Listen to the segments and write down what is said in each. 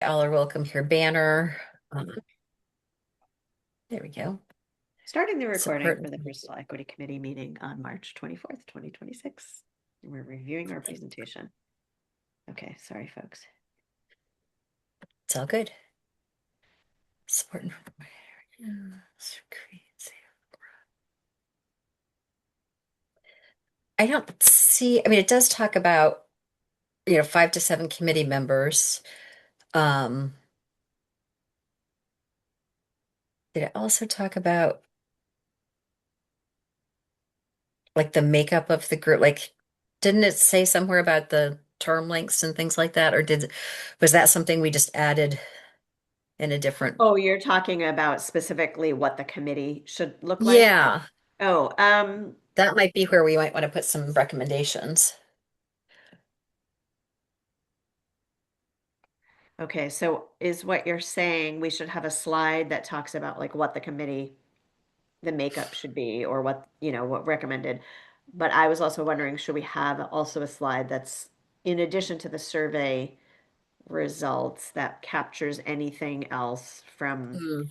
All are welcome here banner. Um, there we go. Starting the recording Support. for the Bristol Equity Committee meeting on March 24th, 2026. We're reviewing our presentation. Okay, sorry, folks. It's all good. Support. I don't see, I mean, it does talk about, 5 to 7 committee members. Um, did it also talk about like the makeup of the group? Like, didn't it say somewhere about the term lengths and things like that? Or was that something we just added in a different? Oh, you're talking about specifically what the committee should look like? Yeah, Oh, that might be where we might want to put some recommendations. okay. So is what you're saying we should have a slide that talks about like what the committee, the makeup should be or what, what recommended. But I was also wondering, should we have also a slide that's in addition to the survey results that captures anything else from Mm.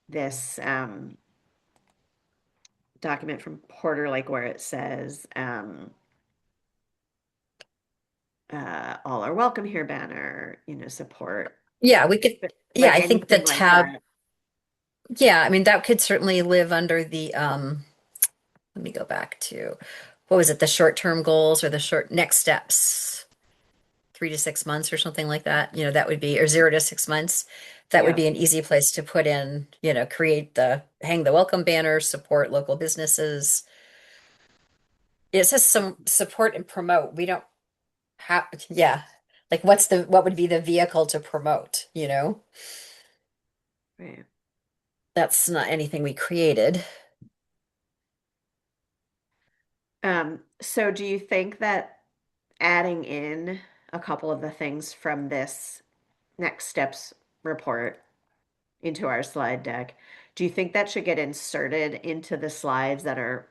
this document from Porter, like where it says all are welcome here banner, support, Yeah, we could, yeah, like I think the anything like tab, that. yeah, I mean, that could certainly live under the, let me go back to, what was it, the short-term goals or the short next steps, 3 to 6 months or something like that, that would be, or 0 to 6 months. That would Yeah, be an easy place to put in, hang the welcome banner, support local businesses. It says some support and promote. We don't have, yeah. Like what would be the vehicle to promote, right. That's not anything we created. So do you think that adding in a couple of the things from this next steps report into our slide deck, do you think that should get inserted into the slides that are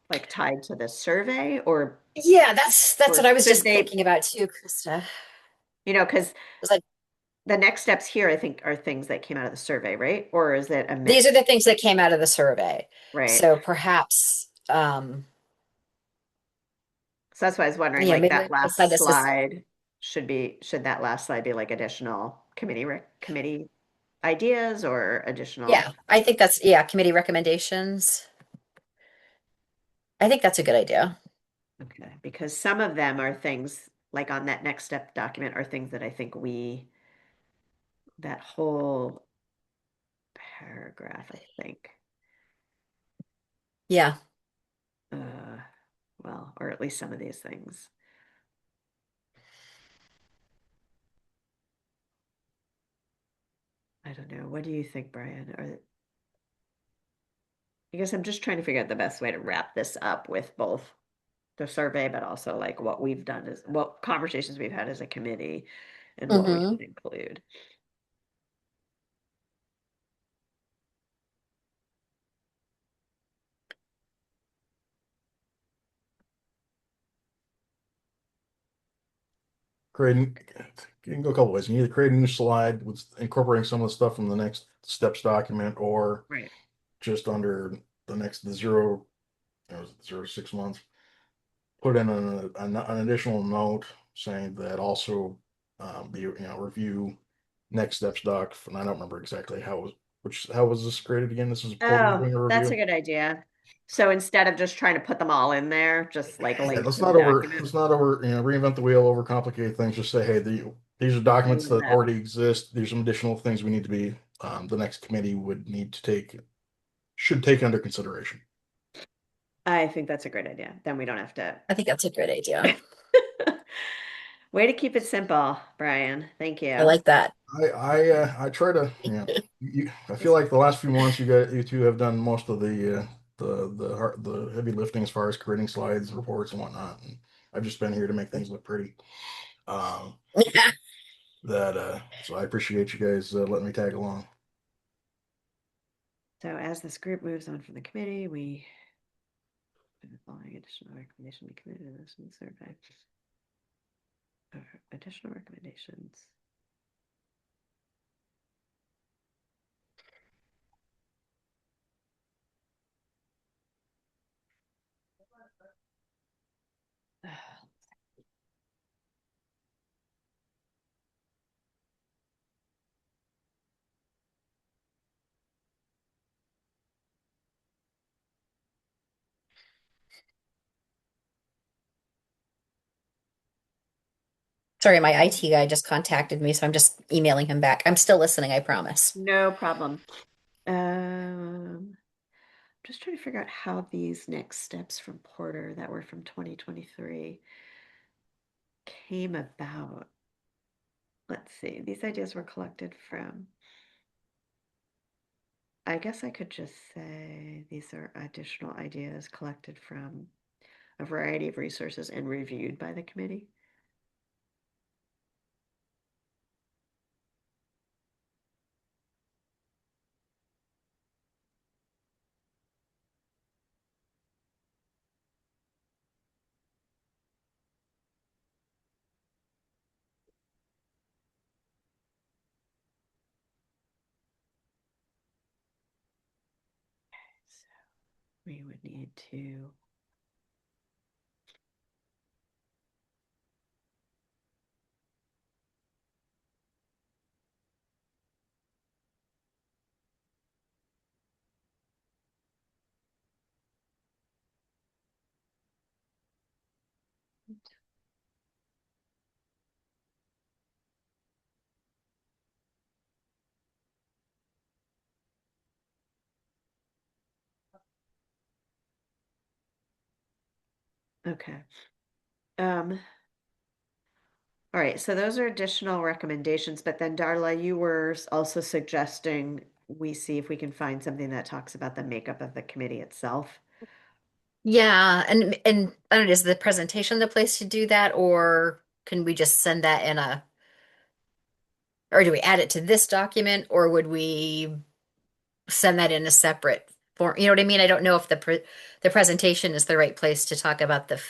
like tied to the survey, Yeah, that's or what I was should just they, thinking about too, Krista. because It's like the next steps here, I think, are things that came out of the survey, right? Or is it a these are mix? the things that came out of the survey. Right. So perhaps, So that's why I was wondering, like maybe we that could decide last this is, slide should that last slide be like additional committee ideas or yeah, additional? I think that's, yeah, committee recommendations. I think that's a good idea. Okay, because some of them are things like on that next step document are things that I think that whole paragraph, I think, Yeah. uh, well, or at least some of these things. I don't know. What do you think, Brian? Or I guess I'm just trying to figure out the best way to wrap this up with both the survey, but also like what we've done is what conversations we've had as a committee and what we Hmm. should include. Creating, you can go a couple ways. You can either create a new slide with incorporating some of the stuff from the next steps document, or Right. just under the 0 to 6 months, put in an additional note saying that also review next steps doc. And I don't remember exactly how was this created again? This is Porter Oh, doing a that's a review. good idea. So instead of just trying to put them all in there, just like Yeah, link to the document. let's not over, reinvent the wheel, overcomplicate things. Just say, hey, these are I documents love that that. already exist. These are some additional things we need to be, the next committee would need to should take under consideration. I think that's a great idea. Then we don't have to. I think that's a good idea. Way to keep it simple, Brian. Thank I you. like that. I try to, I feel like the last few months you two have done most of the heavy lifting as far as creating slides, reports, and whatnot. And I've just been here to make things look pretty. Um, so I appreciate you guys letting me tag along. So as this group moves on from the committee, we the following additional recommendation be committed to this in the survey. Additional recommendations. Sorry, my IT guy just contacted me, so I'm just emailing him back. I'm still listening, I promise. No problem. Just trying to figure out how these next steps from Porter that were from 2023 came about. Let's see, these ideas were collected from, I guess I could just say these are additional ideas collected from a variety of resources and reviewed by the committee. So we would need to, okay. Um, all right, so those are additional recommendations, but then Darla, you were also suggesting we see if we can find something that talks about the makeup of the committee itself. Yeah, and I don't know, is the presentation the place to do that, or can we just send that in a, or do we add it to this document, or would we send that in a separate form? You know what I mean? I don't know if the presentation is the right place to talk about the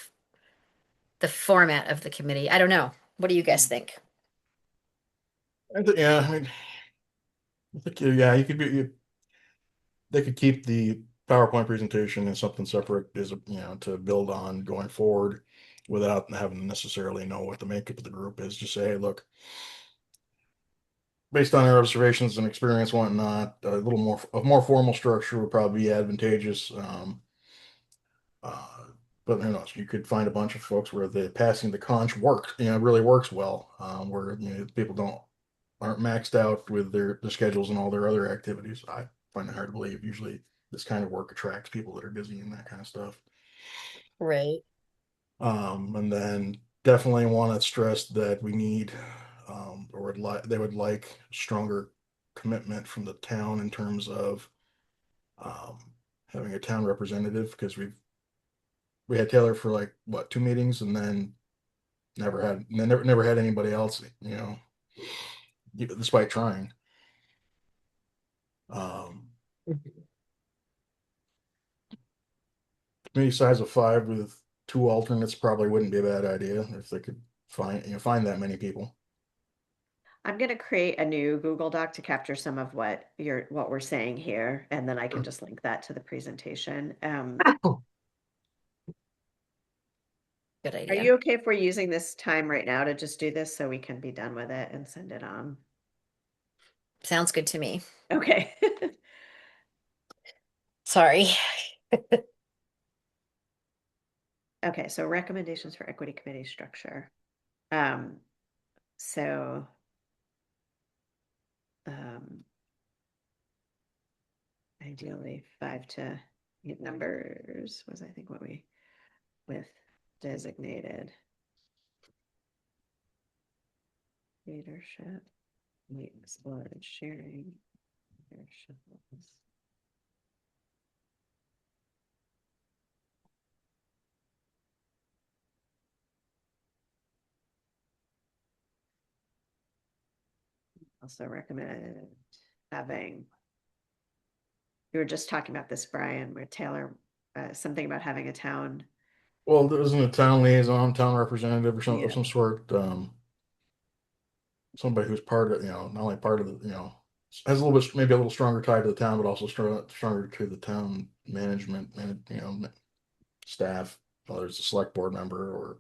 format of the committee. I don't know. What do you guys think? Yeah, I mean, I think yeah, you could be they could keep the PowerPoint presentation as something separate as to build on going forward without having to necessarily know what the makeup of the group is. Just say, hey, look, based on our observations and experience, whatnot, a more formal structure would probably be advantageous. Uh, but who knows? You could find a bunch of folks where the passing the conch works, really works well, where people don't aren't maxed out with their schedules and all their other activities. I find it hard to believe. Usually, this kind of work attracts people that are busy and that kind of stuff. Right. And then definitely want to stress that we need, or they would like stronger commitment from the town in terms of um, having a town representative because we had Taylor for like what 2 meetings and then never had anybody else, despite trying. Um, Mhm. Committee size of 5 with 2 alternates probably wouldn't be a bad idea if they could find that many people. I'm going to create a new Google Doc to capture some of what we're saying here, and then I can just link that to the presentation. Good Are idea. you okay if we're using this time right now to just do this so we can be done with it and send it on? Sounds good to me. Okay. Sorry. Okay, so recommendations for equity committee structure. Um, so um, ideally 5 to 8 numbers was I think what we with designated leadership. We explored sharing leadership roles. Also recommended having, we were just talking about this, Brian, where Taylor, something about having a town. Well, there isn't a town liaison, town representative, or some of Yeah. some sort. Somebody who's part of, not only part of has a little bit, maybe a little stronger tie to the town, but also stronger to the town management and, staff, whether it's a select board member or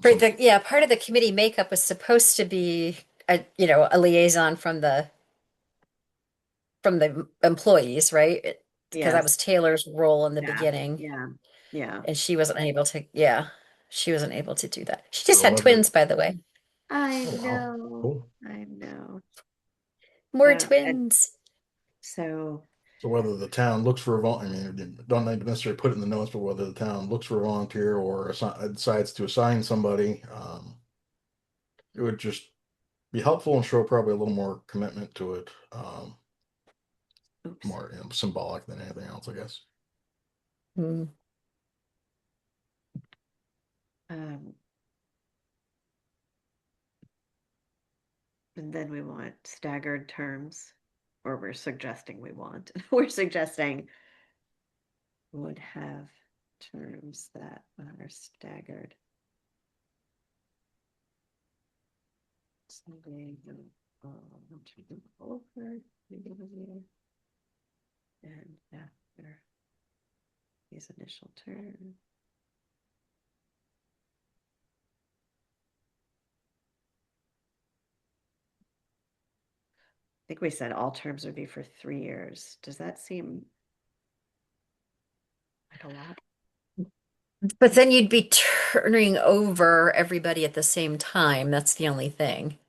Right, some, yeah, part of the committee makeup was supposed to be a liaison from the employees, right? Because that Yes. was Taylor's role in the Staff. beginning, Yeah. Yeah. and she wasn't able to, yeah, she wasn't able to do that. She just so had that'd be, twins, by the way. I Oh, wow. know. Cool. I know. More And twins. so, So whether the town looks for a volunteer, I mean, don't necessarily put it in the notes, but whether the town looks for a volunteer or decides to assign somebody, it would just be helpful and show probably a little more commitment to it, oops. more symbolic than anything else, I guess. Mm. Um, and then we want staggered terms, or we're suggesting we want. We're suggesting would have terms that are staggered. Someday, over, and after these initial terms. I think we said all terms would be for 3 years. Does that seem like a lot? But then you'd be turning over everybody at the same time. That's the only thing.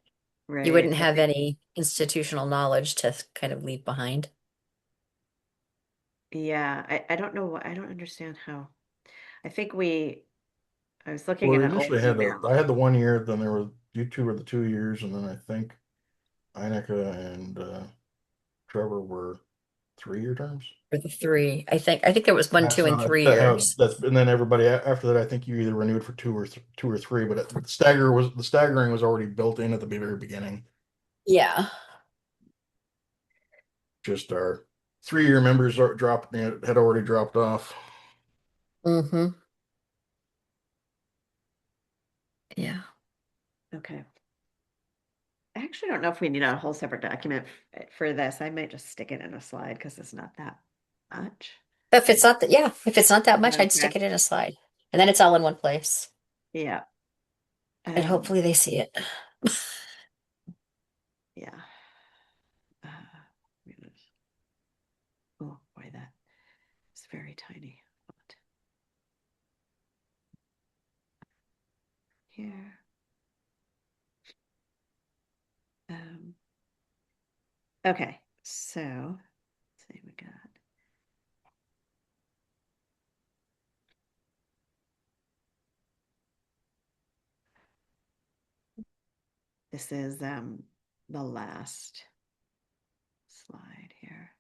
You Right. wouldn't I have think, any institutional knowledge to kind of leave behind. yeah, I don't know what, I don't understand how. I think I was looking Well, at we an old initially I email. had the 1 year, then there were you two were the 2 years, and then I think Inika and Trevor were 3 year terms. For the three. I think there was one, That's two, and how three that how years. that's and then everybody after that I think you either renewed for two or three, but the staggering was already built in at the very beginning. Yeah. Just our 3 year members are dropped had already dropped off. Mm-hmm. Yeah. Okay. I actually don't know if we need a whole separate document for this. I might just stick it in a slide because it's not that much. If it's not that, yeah, if it's not that much, I'd Okay. stick it in a slide. And then it's all in one place. Yeah. And Um, hopefully they see it. yeah. Uh, oh boy, that is very tiny font here. Um, okay, so let's see, we got this is the last slide here.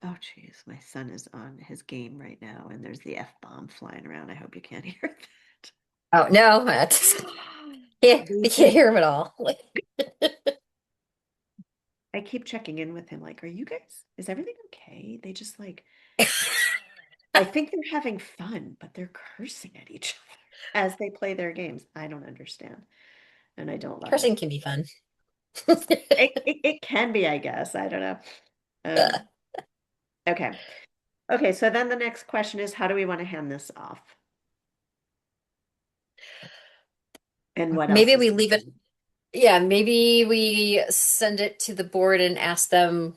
Oh geez, my son is on his game right now, and there's the F-bomb flying around. I hope you can't hear that. Oh no, that's yeah, we These can't things, hear him at all. I keep checking in with him, like, are you guys, is everything okay? They just like, I think they're having fun, but they're cursing at each other as they play their games. I don't understand, and I don't love it. Cursing can be fun. It can be, I guess. I don't know. Um, okay. Okay, so then the next question is, how do we want to hand this off? And what else Maybe is we leave it. missing? Yeah, maybe we send it to the board and ask them,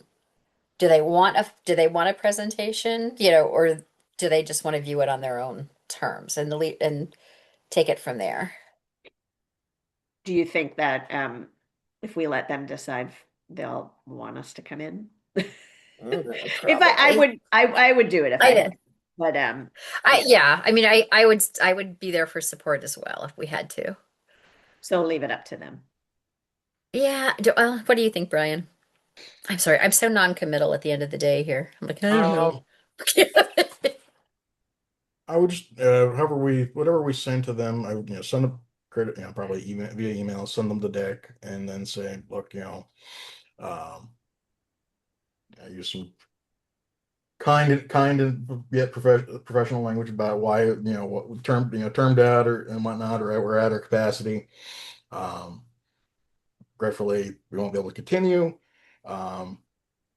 do they want a presentation, or do they just want to view it on their own terms and take it from there? Do you think that if we let them decide, they'll want us to come in? If Probably. I would do it if I I did. could. But yeah. Yeah, I mean, I would be there for support as well if we had to. So leave it up to them. Yeah. What do you think, Brian? I'm sorry. I'm so non-committal at the end of the day here. I'm like, I don't know. Um, I would just whatever we send to them, I would send them credit, probably email via email, send them the deck, and then say, look, um, use some kind and yet professional language about why what termed out or and whatnot, or we're at our capacity. Um, Regretfully, we won't be able to continue. Um,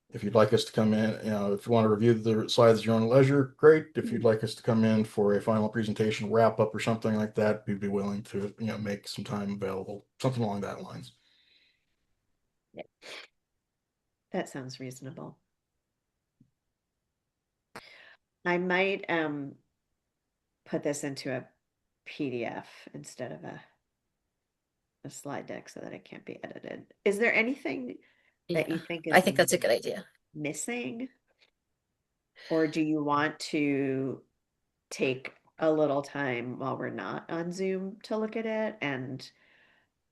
if you'd like us to come in, if you want to review the slides at your own leisure, great. If you'd like us to come in for a final presentation wrap up or something like that, we'd be willing to, make some time available, something along that lines. Yeah, that sounds reasonable. I might put this into a PDF instead of a a slide deck so that it can't be edited. Is there anything that you Yeah, think I is think that's a good idea. missing? Or do you want to take a little time while we're not on Zoom to look at it? And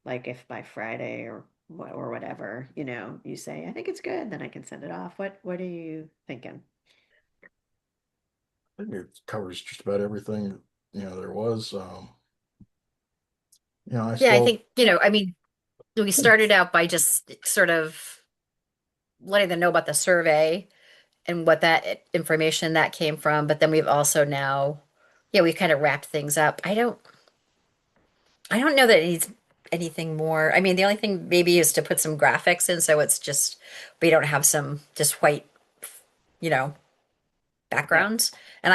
like if by Friday or whatever, you say, I think it's good, then I can send it off. What are you thinking? I think it covers just about everything, there was. I Yeah, I still, think, I mean, we started out by just sort of letting them know about the survey and what that information that came from, but then we've also now, yeah, we've kind of wrapped things up. I don't know that it needs anything more. I mean, the only thing maybe is to put some graphics in so it's just we don't have some just white, you know, Yeah, backgrounds. And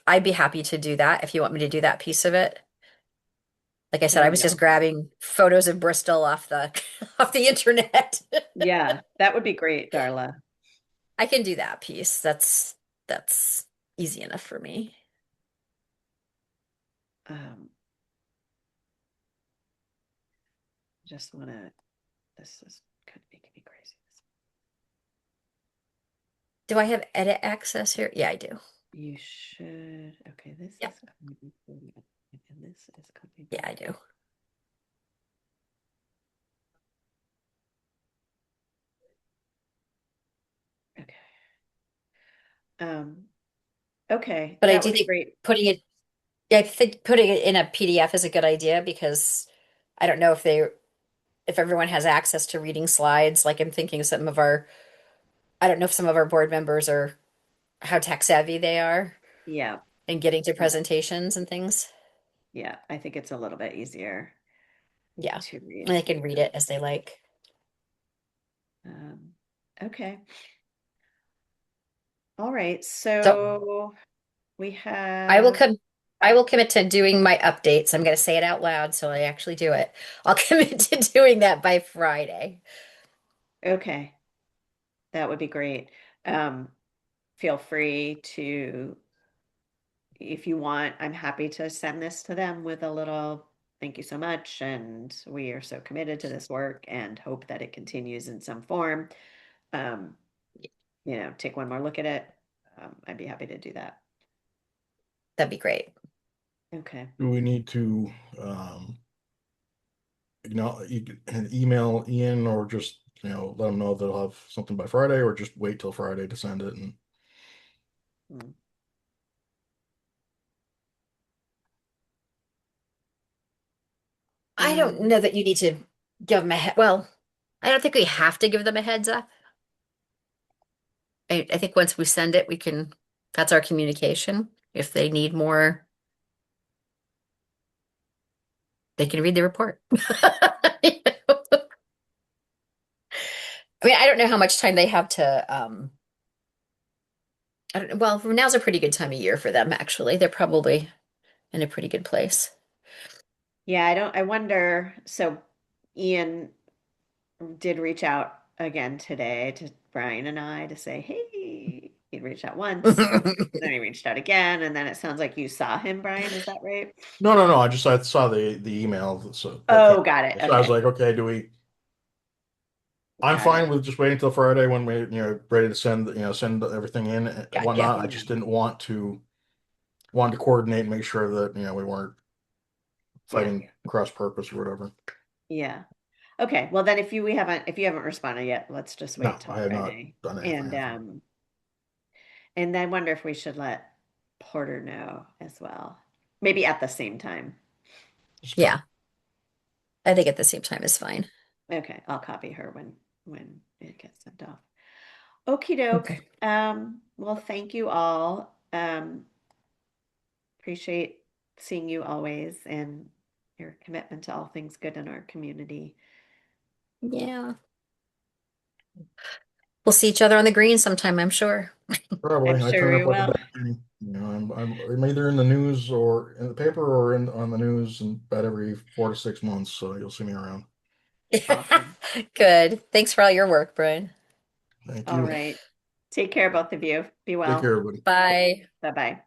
I'd be happy to do that if you want me to do that piece of it. Like I said, there I you was go. just grabbing photos of Bristol off the off the internet. Yeah, that would be great, Darla. I can do that piece. That's easy enough for me. Um, just wanna, this is kind of making me crazy. Do I have edit access here? Yeah, I do. You should, okay, this Yeah, is coming from, and this is coming yeah, from, I do. okay. Um, okay, But I that do would be think great. yeah, I think putting it in a PDF is a good idea because I don't know if everyone has access to reading slides. Like I'm thinking I don't know if some of our board members are how tech savvy they are Yeah, in getting to yeah, presentations and things. yeah. I think it's a little bit easier Yeah, to and read. they can read it as they like. Um, okay. All right. So So we I will have, come. I will commit to doing my updates. I'm going to say it out loud so I actually do it. I'll commit to doing that by Friday. okay, that would be great. Um, Feel free to, if you want, I'm happy to send this to them with a little thank you so much. And we are so committed to this work and hope that it continues in some form. Um, take one more look at it. I'd be happy to do that. That'd be great. Okay. do we need to, you can email Ian or just, let them know they'll have something by Friday or just wait till Friday to send it and Mm. I don't Um, know that you need to give them well, I don't think we have to give them a heads up. I think once we send it, that's our communication. If they need more, they can read the report. I mean, I don't know how much time they have to, I don't, well, now's a pretty good time of year for them, actually. They're probably in a pretty good place. yeah, I wonder. So Ian did reach out again today to Brian and I to say, hey, he'd reached out once, then he reached out again, and then it sounds like you saw him, Brian. Is that right? no, I saw the email so that came. Oh, got it. So I was Okay. like, okay, I'm Got fine it. with just waiting till Friday when we, ready to send everything in and Gotcha. whatnot. I Yeah. just didn't want to coordinate and make sure that, we weren't Yeah. fighting cross purpose or whatever. Yeah. Okay. Well, then if you haven't responded yet, let's just No, wait till I have not Friday. done anything And after. I wonder if we should let Porter know as well. Maybe at the same time. Just Yeah, I think at the same time is fine. Okay, I'll copy her when it gets sent off. Okie doke. Okay. Well, thank you all. Appreciate seeing you always and your commitment to all things good in our community. Yeah. We'll see each other on the green sometime, I'm sure. I'm Probably. I sure turn we up like a will. bad penny. I'm either in the news or in the paper or on the news and about every 4 to 6 months. So you'll see me around. Awesome. Good. Thanks for all your work, Brian. Thank All you. right. Take care, both of you. Be Take well. care, everybody. Bye. Bye-bye.